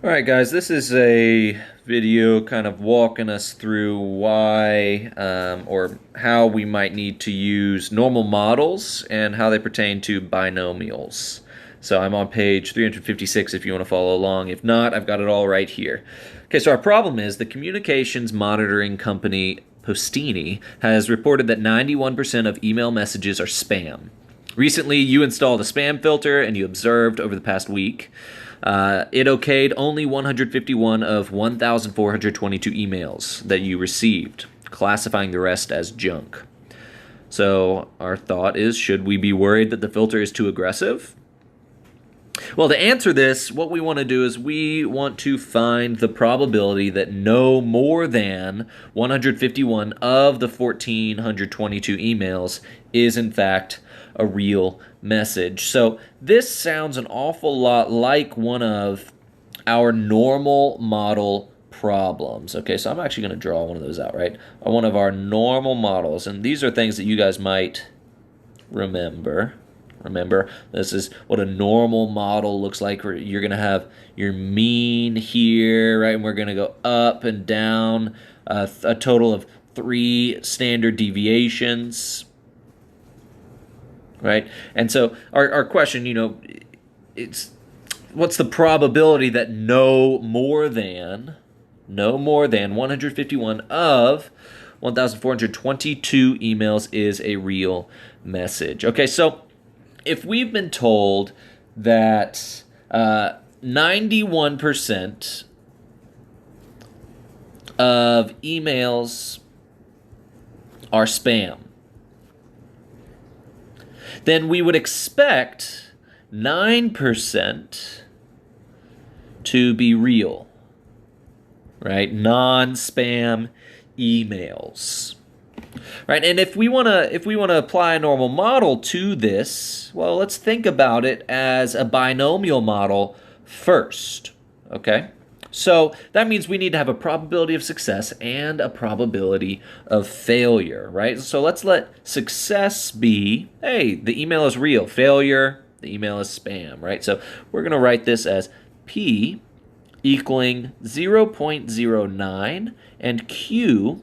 Alright guys, this is a video kind of walking us through why or how we might need to use normal models and how they pertain to binomials. So I'm on page 356 if you want to follow along. If not, I've got it all right here. Okay, so our problem is the communications monitoring company Postini has reported that 91% of email messages are spam. Recently, you installed a spam filter and you observed over the past week it okayed only 151 of 1,422 emails that you received, classifying the rest as junk. So our thought is, should we be worried that the filter is too aggressive? Well, to answer this, what we want to do is we want to find the probability that no more than 151 of the 1,422 emails is in fact a real message. So this sounds an awful lot like one of our normal model problems. Okay, so I'm actually going to draw one of those out, right? One of our normal models, and these are things that you guys might remember. Remember, this is what a normal model looks like. You're going to have your mean here, right? And we're going to go up and down a total of 3 standard deviations, right? And so our question, it's what's the probability that no more than 151 of 1,422 emails is a real message. Okay, so if we've been told that 91% of emails are spam, then we would expect 9% to be real, right? Non-spam emails. Right, and if we want to apply a normal model to this, well, let's think about it as a binomial model first, okay? So that means we need to have a probability of success and a probability of failure, right? So let's let success be, hey, the email is real. Failure, the email is spam, right? So we're going to write this as P equaling 0.09 and Q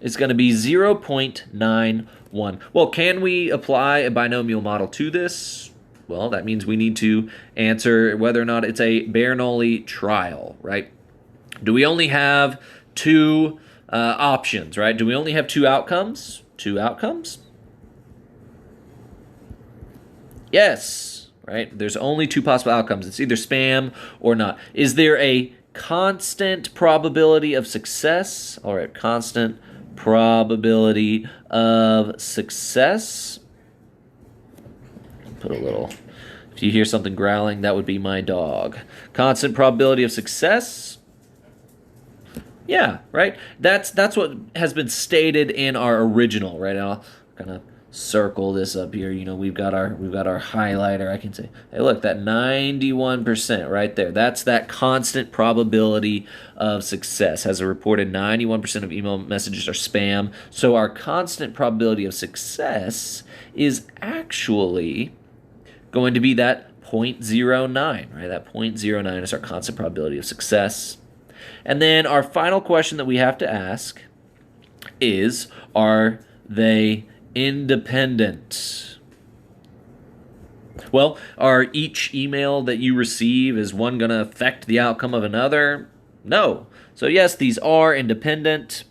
is going to be 0.91. Well, can we apply a binomial model to this? Well, that means we need to answer whether or not it's a Bernoulli trial, right? Do we only have 2 options, right? Do we only have 2 outcomes? 2 outcomes? Yes, right? There's only 2 possible outcomes. It's either spam or not. Is there a constant probability of success? All right, constant probability of success. Put a little, if you hear something growling, that would be my dog. Constant probability of success. Yeah, right? That's what has been stated in our original, right? I'll kind of circle this up here. We've got our highlighter. I can say, hey, look, that 91% right there. That's that constant probability of success. Has a reported 91% of email messages are spam. So our constant probability of success is actually going to be that 0.09, right? That 0.09 is our constant probability of success. And then our final question that we have to ask is, are they independent? Well, are each email that you receive, is one going to affect the outcome of another? No. So yes, these are independent.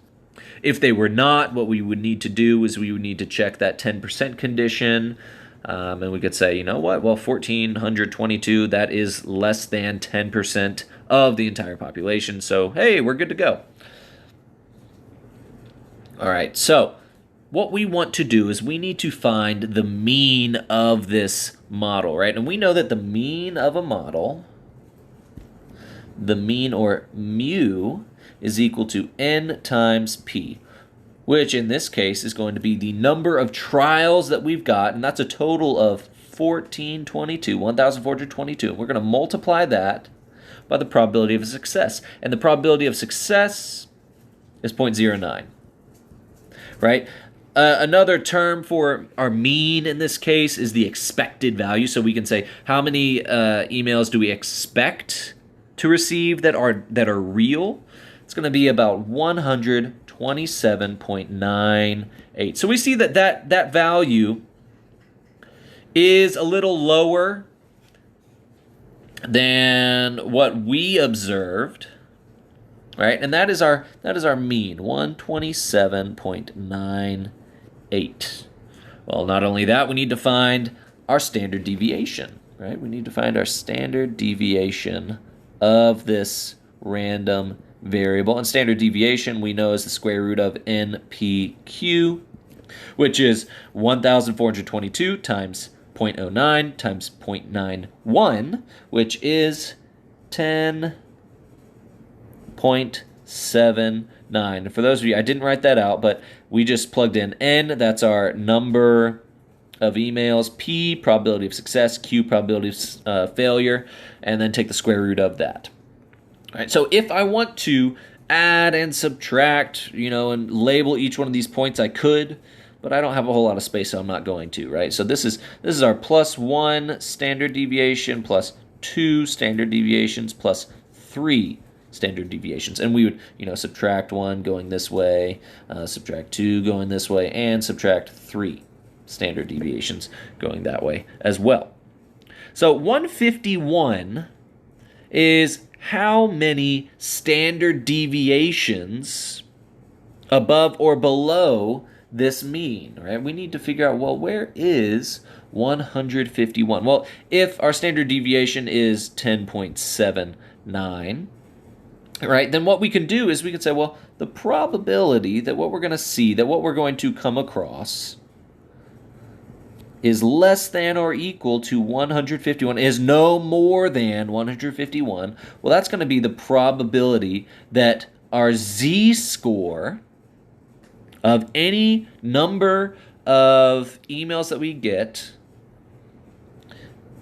If they were not, what we would need to do is we would need to check that 10% condition. And we could say, you know what? Well, 1,422, that is less than 10% of the entire population. So, hey, we're good to go. All right, so what we want to do is we need to find the mean of this model, right? And we know that the mean of a model, the mean or mu, is equal to n times p, which in this case is going to be the number of trials that we've got, and that's a total of 1,422. We're going to multiply that by the probability of success, and the probability of success is 0.09, right? Another term for our mean in this case is the expected value. So we can say how many emails do we expect to receive that are real, it's going to be about 127.98. So we see that value is a little lower than what we observed, right? And that is our mean, 127.98. Well, not only that, we need to find our standard deviation, right? We need to find our standard deviation of this random variable. And standard deviation we know is the square root of NPQ, which is 1,422 times 0.09 times 0.91, which is 10.79. For those of you, I didn't write that out, but we just plugged in N, that's our number of emails, P, probability of success, Q, probability of failure, and then take the square root of that. All right, so if I want to add and subtract, and label each one of these points, I could, but I don't have a whole lot of space, so I'm not going to, right? So this is our +1 standard deviation, +2 standard deviations, +3 standard deviations. And we would, subtract 1 going this way, subtract 2 going this way, and subtract 3 standard deviations going that way as well. So 151 is how many standard deviations above or below this mean, right? We need to figure out, well, where is 151? Well, if our standard deviation is 10.79, right, then what we can do is we can say, well, the probability that what we're going to see, that what we're going to come across is less than or equal to 151, is no more than 151, well, that's going to be the probability that our z-score of any number of emails that we get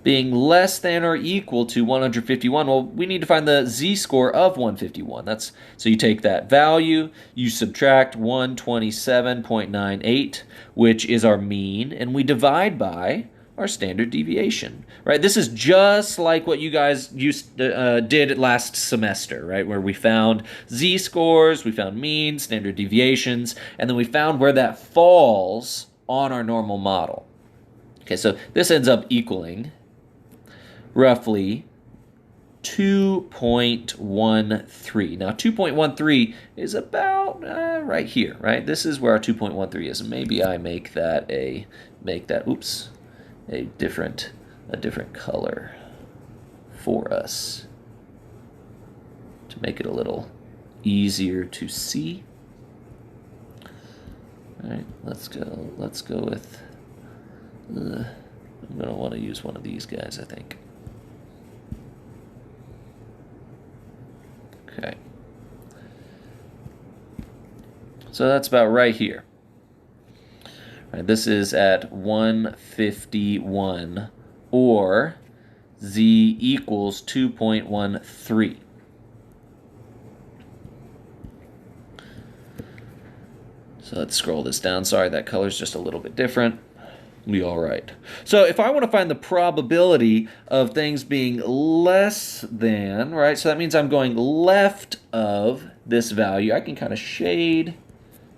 being less than or equal to 151. Well, we need to find the z-score of 151. So you take that value, you subtract 127.98, which is our mean, and we divide by our standard deviation, right? This is just like what you guys did last semester, right? Where we found z-scores, we found means, standard deviations, and then we found where that falls on our normal model. Okay, so this ends up equaling roughly 2.13. Now, 2.13 is about right here, right? This is where our 2.13 is. Maybe I make that a different color for us to make it a little easier to see. All right, let's go with I'm going to want to use one of these guys, I think. Okay. So that's about right here. All right, this is at 151, or z equals 2.13. So let's scroll this down. Sorry, that color's just a little bit different. Be all right. So if I want to find the probability of things being less than, right, so that means I'm going left of this value. I can kind of shade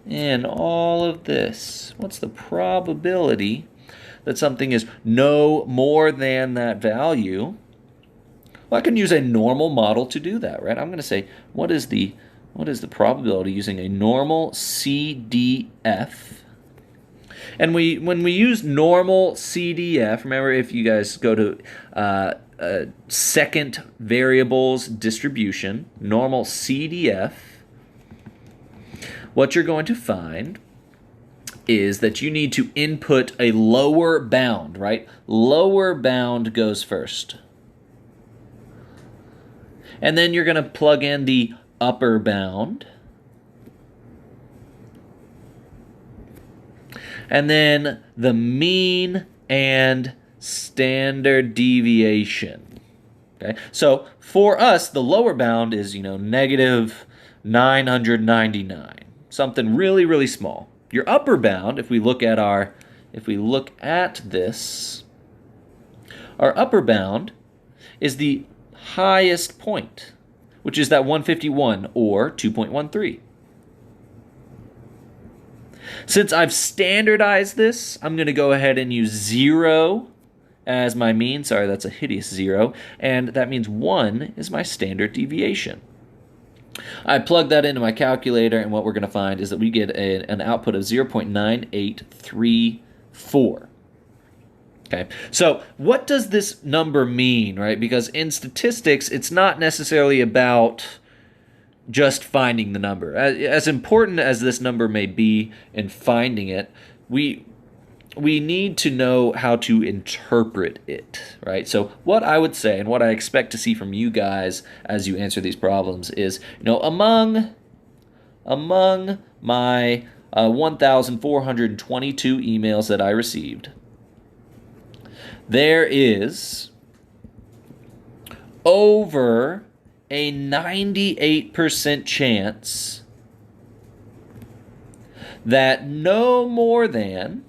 in all of this. What's the probability that something is no more than that value? Well, I can use a normal model to do that, right? I'm going to say, what is the probability using a normal CDF? And when we use normal CDF, remember, if you guys go to second variables distribution, normal CDF, what you're going to find is that you need to input a lower bound, right? Lower bound goes first. And then you're going to plug in the upper bound. And then the mean and standard deviation. Okay, so for us, the lower bound is, negative 999, something really, really small. Your upper bound, if we look at this, our upper bound is the highest point, which is that 151, or 2.13. Since I've standardized this, I'm going to go ahead and use 0 as my mean. Sorry, that's a hideous 0. And that means 1 is my standard deviation. I plug that into my calculator, and what we're going to find is that we get an output of 0.9834. Okay, so what does this number mean, right? Because in statistics, it's not necessarily about just finding the number. As important as this number may be in finding it, we need to know how to interpret it, right? So what I would say, and what I expect to see from you guys as you answer these problems is, among my 1,422 emails that I received, there is over a 98% chance that no more than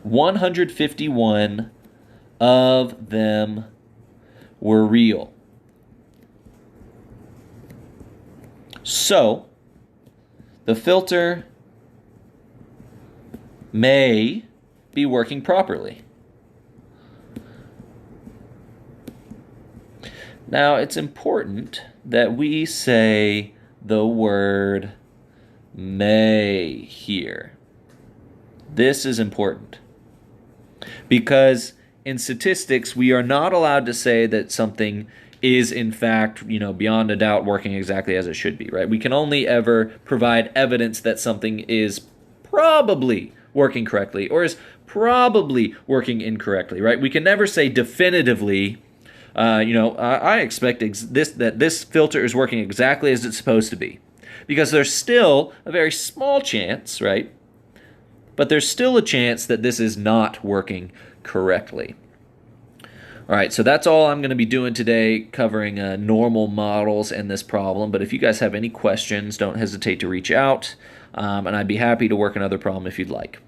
151 of them were real. So, the filter may be working properly. Now, it's important that we say the word may here. This is important because in statistics, we are not allowed to say that something is in fact, beyond a doubt working exactly as it should be, right? We can only ever provide evidence that something is probably working correctly or is probably working incorrectly, right? We can never say definitively, I expect that this filter is working exactly as it's supposed to be, because there's still a very small chance, right? But there's still a chance that this is not working correctly. All right, so that's all I'm going to be doing today, covering normal models and this problem. But if you guys have any questions, don't hesitate to reach out, and I'd be happy to work another problem if you'd like.